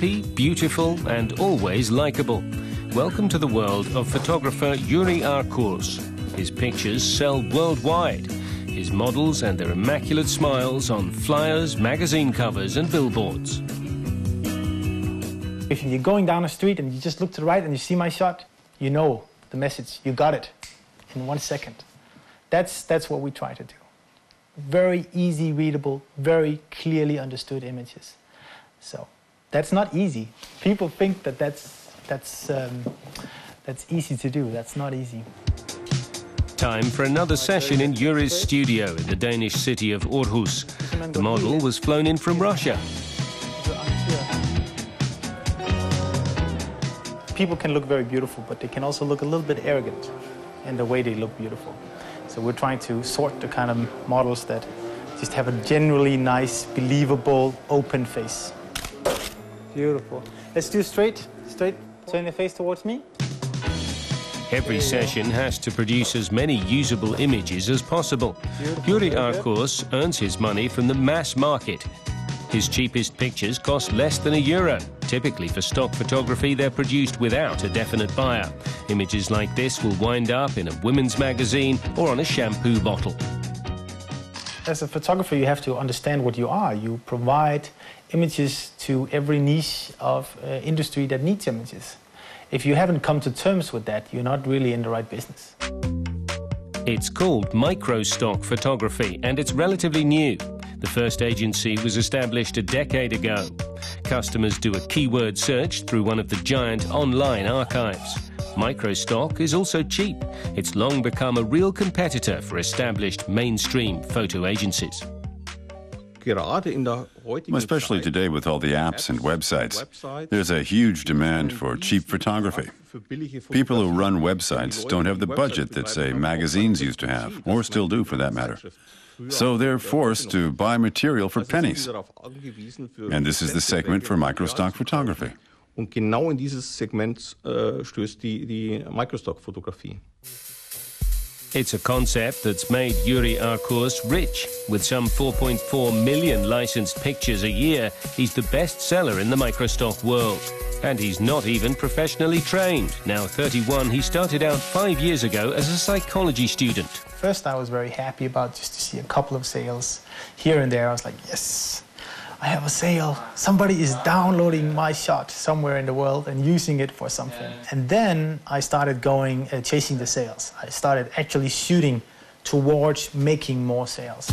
happy, beautiful and always likable. Welcome to the world of photographer Yuri Arcurs. His pictures sell worldwide. His models and their immaculate smiles on flyers, magazine covers and billboards. If you're going down a street and you just look to the right and you see my shot, you know the message, you got it in 1 second. That's what we try to do. Very easy readable, very clearly understood images. So that's not easy. People think that that's easy to do. That's not easy. Time for another session in Yuri's studio in the Danish city of Aarhus. The model was flown in from Russia. People can look very beautiful, but they can also look a little bit arrogant in the way they look beautiful. So we're trying to sort the kind of models that just have a generally nice, believable, open face. Beautiful. Let's do straight. Turn your face towards me. Every session has to produce as many usable images as possible. Yuri Arcurs earns his money from the mass market. His cheapest pictures cost less than €1. Typically for stock photography, they're produced without a definite buyer. Images like this will wind up in a women's magazine or on a shampoo bottle. As a photographer, you have to understand what you are. You provide images to every niche of industry that needs images. If you haven't come to terms with that, you're not really in the right business. It's called Microstock photography, and it's relatively new. The first agency was established a decade ago. Customers do a keyword search through one of the giant online archives. Microstock is also cheap. It's long become a real competitor for established mainstream photo agencies. Especially today with all the apps and websites, there's a huge demand for cheap photography. People who run websites don't have the budget that, say, magazines used to have, or still do for that matter. So they're forced to buy material for pennies. And this is the segment for microstock photography. Und genau in dieses Segment stößt die Microstock-Fotografie. It's a concept that's made Yuri Arcurs rich. With some 4.4 million licensed pictures a year, he's the best seller in the microstock world. And he's not even professionally trained. Now 31, he started out 5 years ago as a psychology student. First, I was very happy about just to see a couple of sales here and there. I was like, yes, I have a sale. Somebody is downloading my shot somewhere in the world and using it for something. And then I started going, chasing the sales. I started actually shooting towards making more sales.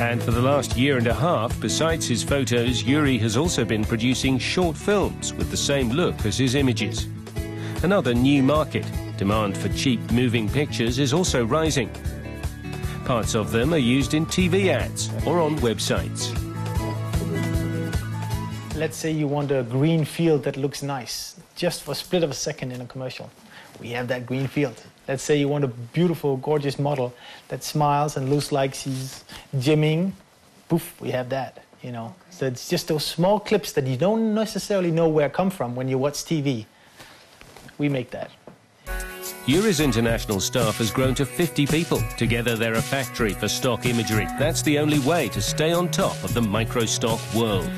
And for the last year and a half, besides his photos, Yuri has also been producing short films with the same look as his images. Another new market. Demand for cheap moving pictures is also rising. Parts of them are used in TV ads or on websites. Let's say you want a green field that looks nice, just for a split of a second in a commercial. We have that green field. Let's say you want a beautiful, gorgeous model that smiles and looks like she's gymming. Poof, we have that, you know. So it's just those small clips that you don't necessarily know where come from when you watch TV. We make that. Yuri's international staff has grown to 50 people. Together they're a factory for stock imagery. That's the only way to stay on top of the microstock world.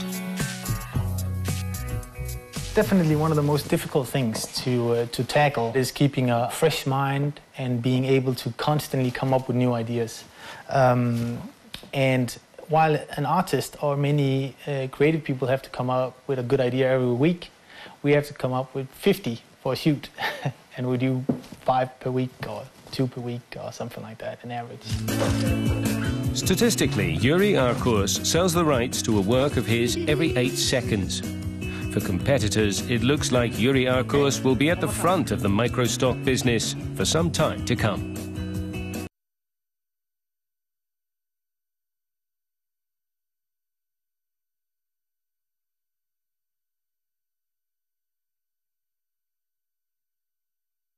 Definitely one of the most difficult things to tackle is keeping a fresh mind and being able to constantly come up with new ideas. And while an artist or many creative people have to come up with a good idea every week, we have to come up with 50 for a shoot. And we do 5 per week or 2 per week or something like that, an average. Statistically, Yuri Arcurs sells the rights to a work of his every 8 seconds. For competitors, it looks like Yuri Arcurs will be at the front of the microstock business for some time to come.